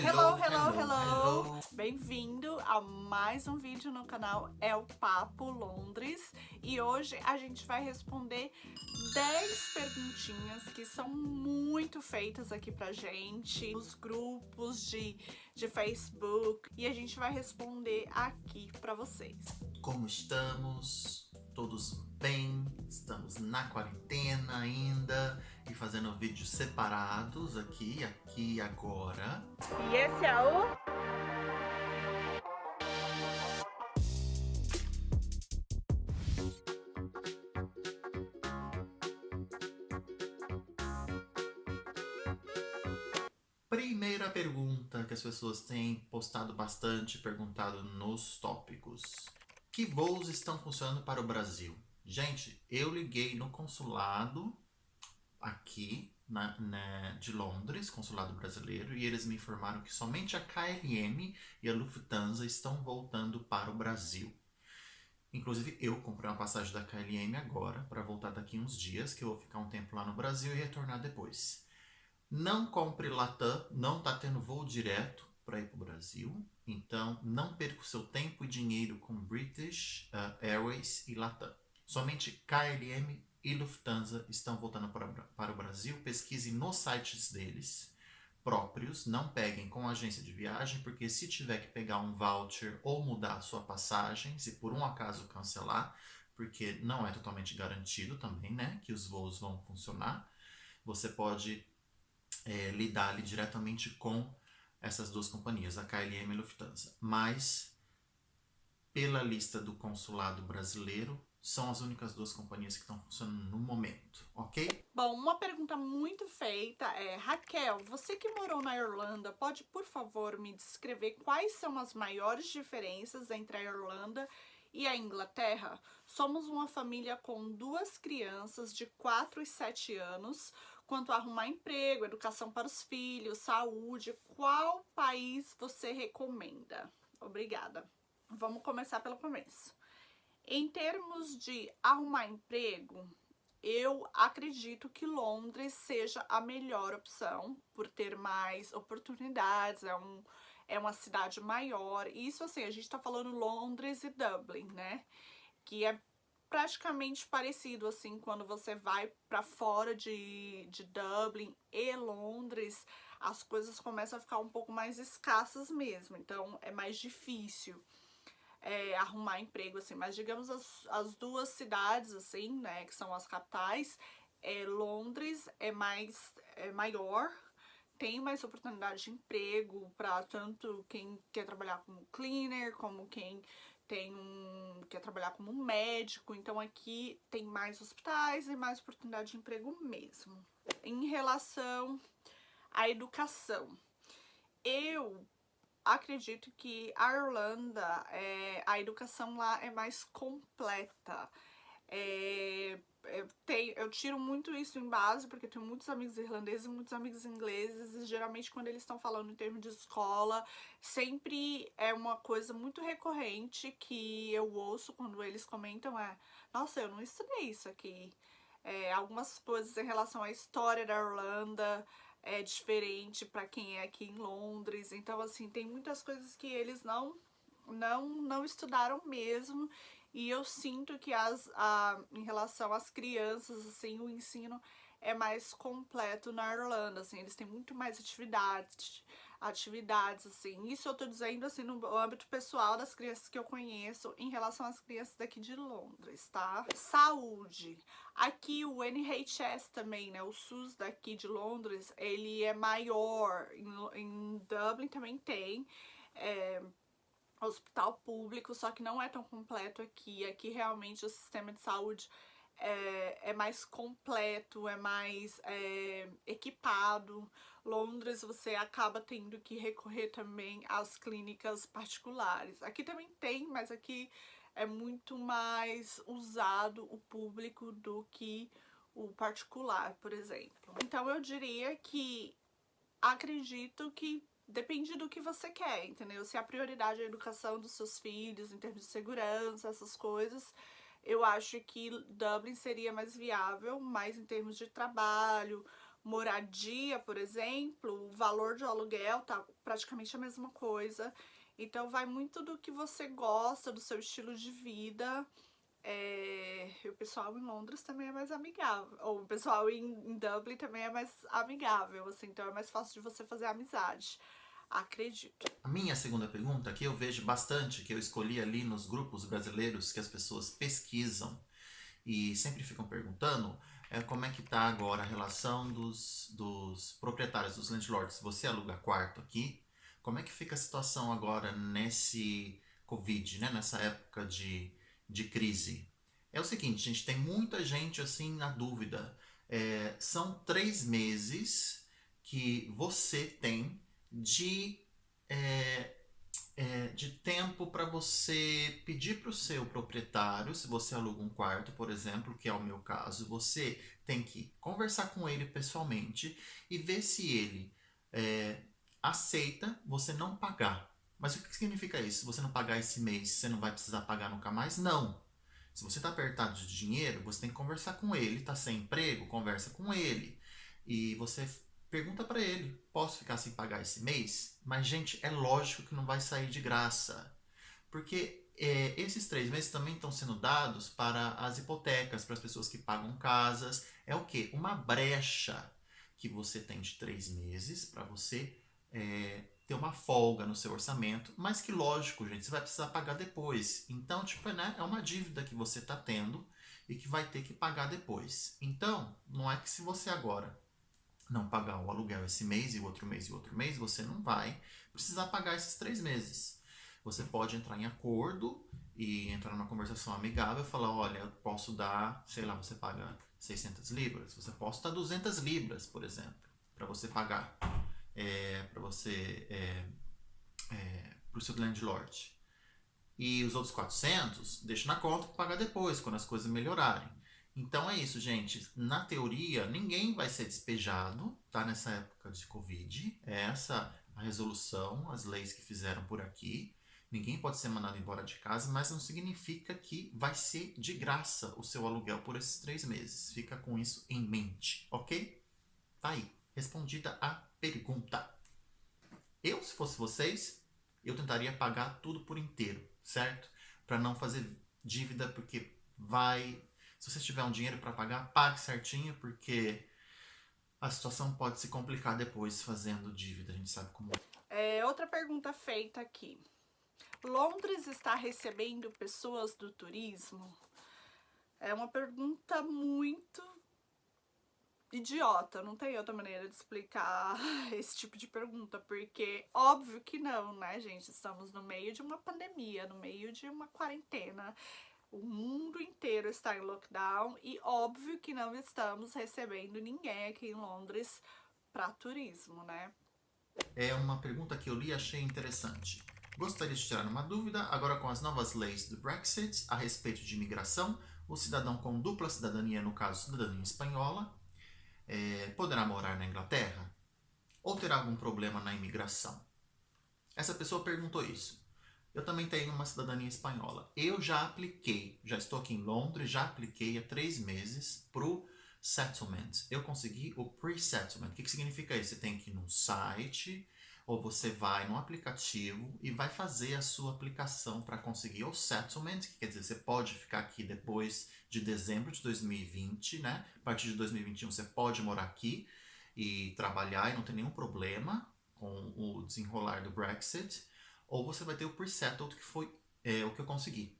Hello, hello, hello! Bem-vindo a mais um vídeo no canal É o Papo Londres. E hoje a gente vai responder 10 perguntinhas que são muito feitas aqui pra gente, nos grupos de Facebook, e a gente vai responder aqui pra vocês. Como estamos? Todos bem? Estamos na quarentena ainda e fazendo vídeos separados aqui e agora. E esse é o... Primeira pergunta que as pessoas têm postado bastante, perguntado nos tópicos. Que voos estão funcionando para o Brasil? Gente, eu liguei no consulado aqui de Londres, consulado brasileiro, e eles me informaram que somente a KLM e a Lufthansa estão voltando para o Brasil. Inclusive, eu comprei uma passagem da KLM agora, para voltar daqui uns dias, que eu vou ficar um tempo lá no Brasil e retornar depois. Não compre Latam, não está tendo voo direto para ir para o Brasil, então não perca o seu tempo e dinheiro com British Airways e Latam. Somente KLM e Lufthansa estão voltando para o Brasil. Pesquise nos sites deles próprios, não peguem com a agência de viagem, porque se tiver que pegar um voucher ou mudar a sua passagem, se por um acaso cancelar, porque não é totalmente garantido também, né, que os voos vão funcionar, você pode lidar ali diretamente com essas duas companhias, a KLM e a Lufthansa. Mas, pela lista do consulado brasileiro, são as únicas duas companhias que estão funcionando no momento, ok? Bom, uma pergunta muito feita é: Raquel, você que morou na Irlanda, pode, por favor, me descrever quais são as maiores diferenças entre a Irlanda e a Inglaterra? Somos uma família com 2 crianças de 4 e 7 anos. Quanto a arrumar emprego, educação para os filhos, saúde, qual país você recomenda? Obrigada. Vamos começar pelo começo. Em termos de arrumar emprego, eu acredito que Londres seja a melhor opção, por ter mais oportunidades, é uma cidade maior. Isso assim, a gente tá falando Londres e Dublin, né? Que é praticamente parecido assim, quando você vai para fora de Dublin e Londres, as coisas começam a ficar um pouco mais escassas mesmo, então é mais difícil arrumar emprego, assim. Mas digamos as duas cidades, assim, né, que são as capitais, Londres é maior, tem mais oportunidade de emprego para tanto quem quer trabalhar como cleaner, como quem quer trabalhar como médico. Então aqui tem mais hospitais e mais oportunidade de emprego mesmo. Em relação à educação, eu acredito que a Irlanda, a educação lá é mais completa. Eu tiro muito isso em base, porque eu tenho muitos amigos irlandeses e muitos amigos ingleses, e geralmente quando eles estão falando em termos de escola, sempre é uma coisa muito recorrente que eu ouço quando eles comentam nossa, eu não estudei isso aqui. Algumas coisas em relação à história da Irlanda é diferente para quem é aqui em Londres. Então, assim, tem muitas coisas que eles não estudaram mesmo. E eu sinto que em relação às crianças, assim, o ensino é mais completo na Irlanda, assim, eles têm muito mais atividades, assim. Isso eu tô dizendo, assim, no âmbito pessoal das crianças que eu conheço em relação às crianças daqui de Londres, tá? Saúde. Aqui o NHS também, né, o SUS daqui de Londres, ele é maior. Em Dublin também tem hospital público, só que não é tão completo aqui. Aqui realmente o sistema de saúde é mais completo, é mais equipado. Londres você acaba tendo que recorrer também às clínicas particulares. Aqui também tem, mas aqui é muito mais usado o público do que o particular, por exemplo. Então eu diria que acredito que depende do que você quer, entendeu? Se a prioridade é a educação dos seus filhos, em termos de segurança, essas coisas, eu acho que Dublin seria mais viável, mais em termos de trabalho, moradia, por exemplo, o valor de aluguel tá praticamente a mesma coisa. Então vai muito do que você gosta, do seu estilo de vida. O pessoal em Londres também é mais amigável, ou o pessoal em Dublin também é mais amigável, assim, então é mais fácil de você fazer amizade, acredito. A minha segunda pergunta, que eu vejo bastante, que eu escolhi ali nos grupos brasileiros que as pessoas pesquisam e sempre ficam perguntando, é como é que tá agora a relação dos proprietários, dos landlords. Você aluga quarto aqui, como é que fica a situação agora nesse Covid, né? Nessa época de crise? É o seguinte, gente, tem muita gente assim na dúvida. São 3 meses que você tem de é, de tempo para você pedir para o seu proprietário, se você aluga um quarto, por exemplo, que é o meu caso, você tem que conversar com ele pessoalmente e ver se ele é, aceita você não pagar. Mas o que significa isso? Se você não pagar esse mês, você não vai precisar pagar nunca mais? Não. Se você está apertado de dinheiro, você tem que conversar com ele. Está sem emprego? Conversa com ele. E você pergunta para ele: posso ficar sem pagar esse mês? Mas, gente, é lógico que não vai sair de graça. Porque esses 3 meses também estão sendo dados para as hipotecas, para as pessoas que pagam casas. É o quê? Uma brecha que você tem de 3 meses para você ter uma folga no seu orçamento, mas que lógico, gente, você vai precisar pagar depois. Então, tipo, né, é uma dívida que você está tendo e que vai ter que pagar depois. Então, não é que se você agora não pagar o aluguel esse mês e o outro mês e o outro mês, você não vai precisar pagar esses 3 meses. Você pode entrar em acordo e entrar numa conversação amigável e falar: olha, eu posso dar, sei lá, você paga 600 libras, você pode dar 200 libras, por exemplo, para você pagar, para você, para o seu landlord. E os outros 400, deixa na conta para pagar depois, quando as coisas melhorarem. Então é isso, gente. Na teoria, ninguém vai ser despejado, tá? Nessa época de Covid. É essa a resolução, as leis que fizeram por aqui. Ninguém pode ser mandado embora de casa, mas não significa que vai ser de graça o seu aluguel por esses 3 meses. Fica com isso em mente, ok? Tá aí. Respondida a pergunta. Eu, se fosse vocês, eu tentaria pagar tudo por inteiro, certo? Para não fazer dívida, porque vai. Se você tiver um dinheiro para pagar, pague certinho, porque a situação pode se complicar depois fazendo dívida. A gente sabe como. Outra pergunta feita aqui. Londres está recebendo pessoas do turismo? É uma pergunta muito idiota, não tem outra maneira de explicar esse tipo de pergunta, porque óbvio que não, né, gente? Estamos no meio de uma pandemia, no meio de uma quarentena, o mundo inteiro está em lockdown e óbvio que não estamos recebendo ninguém aqui em Londres para turismo, né? É uma pergunta que eu li e achei interessante. Gostaria de tirar uma dúvida, agora com as novas leis do Brexit a respeito de imigração, o cidadão com dupla cidadania, no caso cidadania espanhola, poderá morar na Inglaterra? Ou terá algum problema na imigração? Essa pessoa perguntou isso. Eu também tenho uma cidadania espanhola. Eu já apliquei, já estou aqui em Londres, já apliquei há 3 meses para o settlement. Eu consegui o pre-settlement. O que significa isso? Você tem que ir num site ou você vai num aplicativo e vai fazer a sua aplicação para conseguir o settlement, que quer dizer, você pode ficar aqui depois de dezembro de 2020, né? A partir de 2021 você pode morar aqui e trabalhar e não tem nenhum problema com o desenrolar do Brexit, ou você vai ter o pre-settled, que foi o que eu consegui.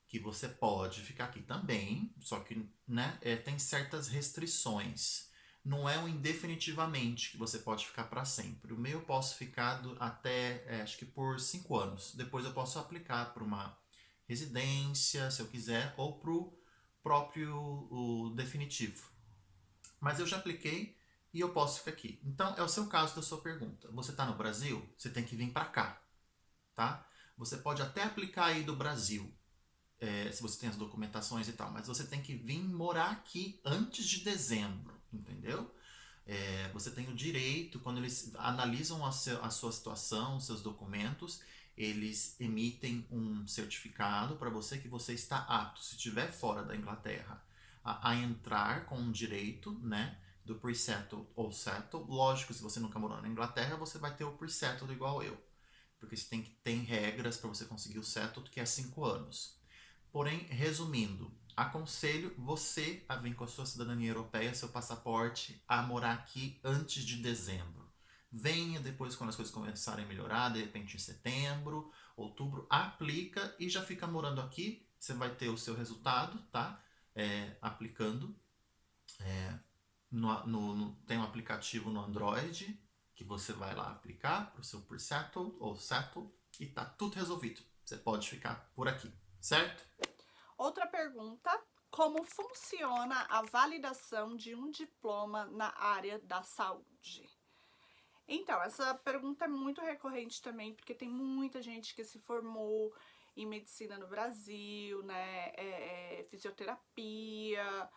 Que você pode ficar aqui também, só que né, tem certas restrições. Não é um indefinitivamente que você pode ficar para sempre. O meu eu posso ficar até, acho que por 5 anos. Depois eu posso aplicar para uma residência, se eu quiser, ou para o próprio definitivo. Mas eu já apliquei e eu posso ficar aqui. Então, é o seu caso da sua pergunta. Você está no Brasil? Você tem que vir para cá, tá? Você pode até aplicar aí do Brasil, se você tem as documentações e tal, mas você tem que vir morar aqui antes de dezembro, entendeu? Você tem o direito, quando eles analisam a sua situação, os seus documentos, eles emitem um certificado para você que você está apto, se estiver fora da Inglaterra, a entrar com um direito, né, do pre-settled ou settled. Lógico, se você nunca morou na Inglaterra, você vai ter o pre-settled igual eu. Porque você tem regras para você conseguir o settled, que é 5 anos. Porém, resumindo, aconselho você a vir com a sua cidadania europeia, seu passaporte, a morar aqui antes de dezembro. Venha depois quando as coisas começarem a melhorar, de repente em setembro, outubro, aplica e já fica morando aqui. Você vai ter o seu resultado, tá? Aplicando. Tem um aplicativo no Android que você vai lá aplicar para o seu pre-settled ou settled e tá tudo resolvido. Você pode ficar por aqui, certo? Outra pergunta: como funciona a validação de um diploma na área da saúde? Então, essa pergunta é muito recorrente também, porque tem muita gente que se formou em medicina no Brasil, né? Fisioterapia,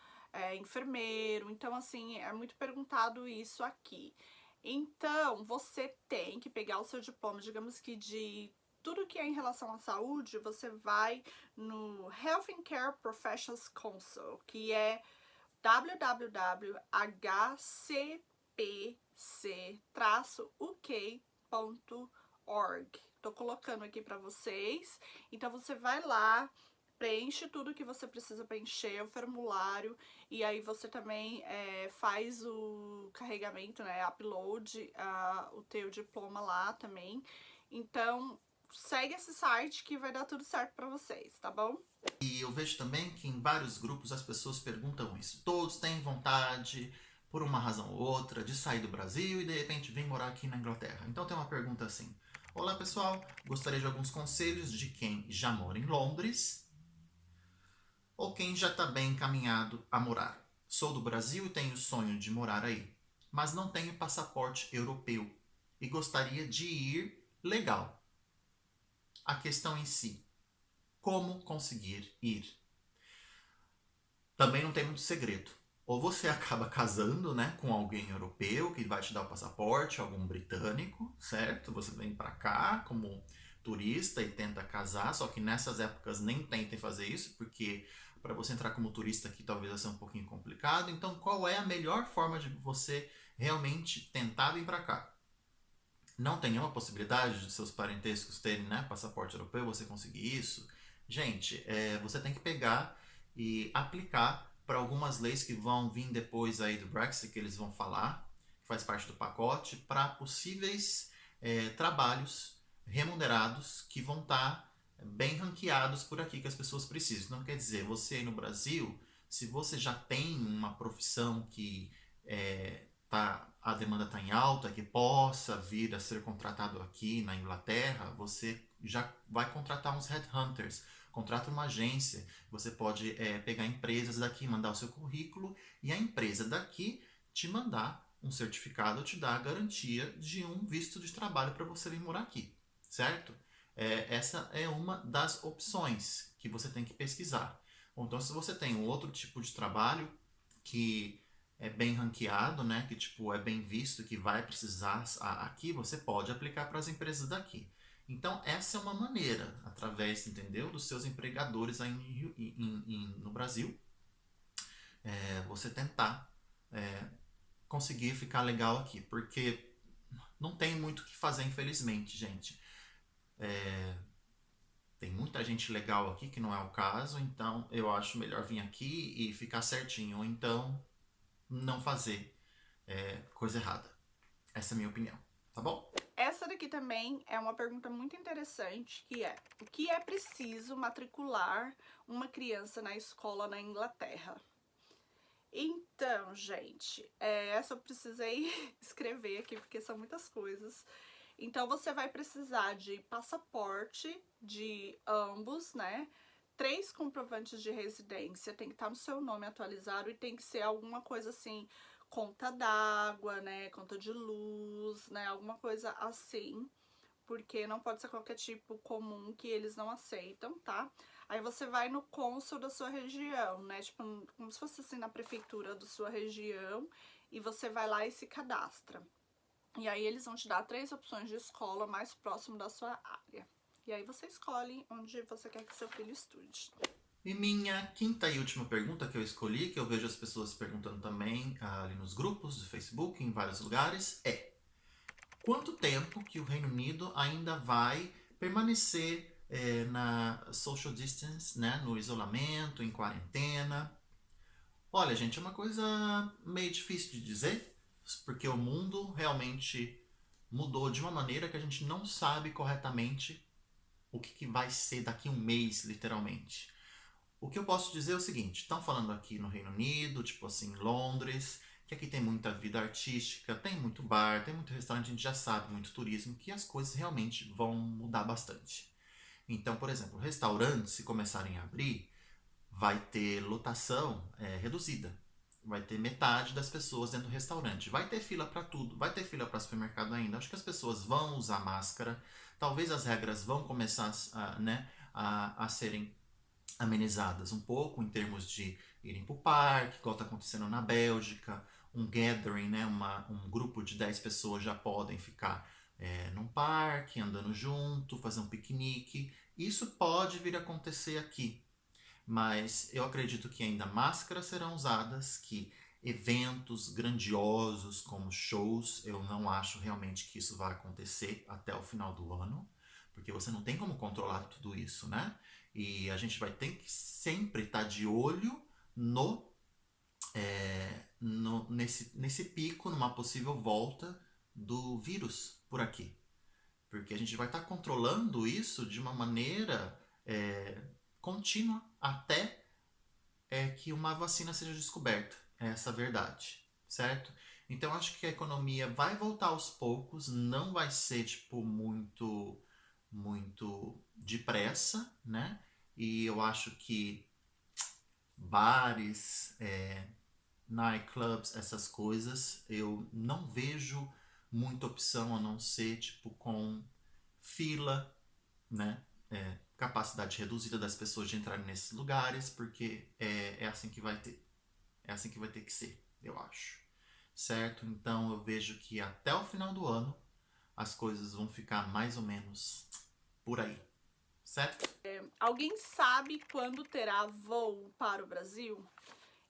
enfermeiro. Então, assim, é muito perguntado isso aqui. Então, você tem que pegar o seu diploma, digamos que de tudo que é em relação à saúde, você vai no Health and Care Professionals Council, que é www.hcpc-uk.org. Tô colocando aqui para vocês. Então você vai lá, preenche tudo que você precisa preencher, o formulário, e aí você também faz o carregamento, né, upload o teu diploma lá também. Então segue esse site que vai dar tudo certo para vocês, tá bom? E eu vejo também que em vários grupos as pessoas perguntam isso. Todos têm vontade, por uma razão ou outra, de sair do Brasil e de repente vir morar aqui na Inglaterra. Então tem uma pergunta assim: olá pessoal, gostaria de alguns conselhos de quem já mora em Londres ou quem já está bem encaminhado a morar. Sou do Brasil e tenho o sonho de morar aí, mas não tenho passaporte europeu e gostaria de ir legal. A questão em si: como conseguir ir? Também não tem muito segredo. Ou você acaba casando, né, com alguém europeu que vai te dar o passaporte, algum britânico, certo? Você vem para cá como turista e tenta casar, só que nessas épocas nem tentem fazer isso, porque para você entrar como turista aqui talvez vai ser um pouquinho complicado. Então, qual é a melhor forma de você realmente tentar vir para cá? Não tem nenhuma possibilidade de seus parentescos terem, né, passaporte europeu, você conseguir isso? Gente, você tem que pegar e aplicar para algumas leis que vão vir depois aí do Brexit, que eles vão falar, que faz parte do pacote, para possíveis trabalhos remunerados que vão estar bem ranqueados por aqui, que as pessoas precisam. Não quer dizer, você aí no Brasil, se você já tem uma profissão que a demanda está em alta, que possa vir a ser contratado aqui na Inglaterra, você já vai contratar uns headhunters, contrata uma agência, você pode pegar empresas daqui, mandar o seu currículo e a empresa daqui te mandar um certificado, te dar a garantia de um visto de trabalho para você vir morar aqui, certo? Essa é uma das opções que você tem que pesquisar. Ou então, se você tem um outro tipo de trabalho que é bem ranqueado, né, que tipo é bem visto, que vai precisar aqui, você pode aplicar para as empresas daqui. Então essa é uma maneira, através, entendeu, dos seus empregadores aí no Brasil, você tentar conseguir ficar legal aqui, porque não tem muito o que fazer, infelizmente, gente. Tem muita gente legal aqui que não é o caso, então eu acho melhor vir aqui e ficar certinho, ou então não fazer coisa errada. Essa é a minha opinião, tá bom? Essa daqui também é uma pergunta muito interessante, que é: o que é preciso matricular uma criança na escola na Inglaterra? Então, gente, essa eu precisei escrever aqui, porque são muitas coisas. Então, você vai precisar de passaporte de ambos, né? 3 comprovantes de residência, tem que estar no seu nome atualizado e tem que ser alguma coisa assim, conta d'água, né? Conta de luz, né? Alguma coisa assim, porque não pode ser qualquer tipo comum que eles não aceitam, tá? Aí você vai no cônsul da sua região, né? Tipo, como se fosse assim na prefeitura da sua região, e você vai lá e se cadastra. E aí eles vão te dar 3 opções de escola mais próximo da sua área. E aí você escolhe onde você quer que seu filho estude. E minha quinta e última pergunta que eu escolhi, que eu vejo as pessoas perguntando também ali nos grupos do Facebook, em vários lugares, é: quanto tempo que o Reino Unido ainda vai permanecer na social distance, né, no isolamento, em quarentena? Olha, gente, é uma coisa meio difícil de dizer, porque o mundo realmente mudou de uma maneira que a gente não sabe corretamente o que vai ser daqui a um mês, literalmente. O que eu posso dizer é o seguinte: estão falando aqui no Reino Unido, tipo assim, Londres, que aqui tem muita vida artística, tem muito bar, tem muito restaurante, a gente já sabe, muito turismo, que as coisas realmente vão mudar bastante. Então, por exemplo, restaurantes, se começarem a abrir, vai ter lotação reduzida. Vai ter metade das pessoas dentro do restaurante. Vai ter fila para tudo. Vai ter fila para supermercado ainda. Acho que as pessoas vão usar máscara. Talvez as regras vão começar a serem amenizadas um pouco em termos de irem para o parque, igual está acontecendo na Bélgica. Um gathering, né? Um grupo de 10 pessoas já podem ficar num parque, andando junto, fazer um piquenique. Isso pode vir a acontecer aqui, mas eu acredito que ainda máscaras serão usadas, que eventos grandiosos como shows, eu não acho realmente que isso vai acontecer até o final do ano, porque você não tem como controlar tudo isso, né? E a gente vai ter que sempre estar de olho nesse pico, numa possível volta do vírus por aqui. Porque a gente vai estar controlando isso de uma maneira contínua até que uma vacina seja descoberta. É essa a verdade, certo? Então acho que a economia vai voltar aos poucos, não vai ser tipo muito depressa, né? E eu acho que bares, nightclubs, essas coisas, eu não vejo muita opção a não ser tipo com fila, né? Capacidade reduzida das pessoas de entrarem nesses lugares, porque é assim que vai ter. É assim que vai ter que ser, eu acho. Certo? Então eu vejo que até o final do ano as coisas vão ficar mais ou menos por aí. Certo? Alguém sabe quando terá voo para o Brasil?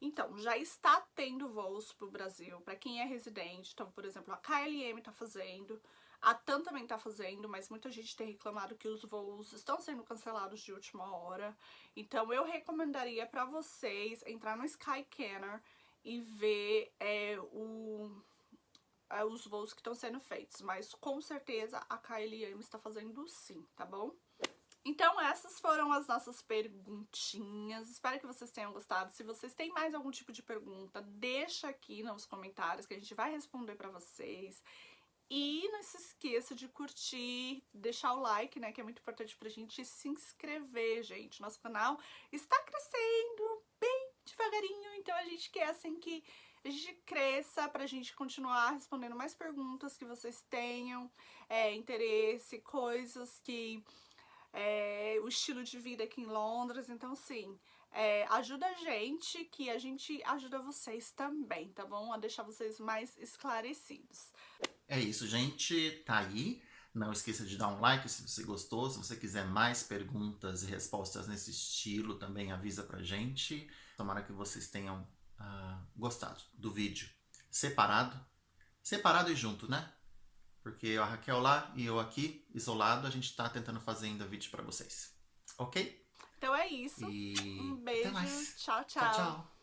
Então, já está tendo voos para o Brasil, para quem é residente. Então, por exemplo, a KLM está fazendo, a TAM também está fazendo, mas muita gente tem reclamado que os voos estão sendo cancelados de última hora. Então, eu recomendaria para vocês entrar no Skyscanner e ver os voos que estão sendo feitos. Mas, com certeza, a KLM está fazendo sim, tá bom? Então essas foram as nossas perguntinhas, espero que vocês tenham gostado. Se vocês têm mais algum tipo de pergunta, deixa aqui nos comentários que a gente vai responder pra vocês. E não se esqueça de curtir, deixar o like, né, que é muito importante pra gente, e se inscrever, gente. Nosso canal está crescendo bem devagarinho, então a gente quer assim que a gente cresça pra gente continuar respondendo mais perguntas que vocês tenham interesse, coisas que... o estilo de vida aqui em Londres, então sim, ajuda a gente, que a gente ajuda vocês também, tá bom? A deixar vocês mais esclarecidos. É isso, gente. Tá aí. Não esqueça de dar um like se você gostou. Se você quiser mais perguntas e respostas nesse estilo, também avisa pra gente. Tomara que vocês tenham gostado do vídeo separado. Separado e junto, né? Porque a Raquel lá e eu aqui, isolado, a gente tá tentando fazer ainda vídeo pra vocês. Ok? Então é isso. E Um até beijo. mais. Tchau, Tchau, tchau. tchau.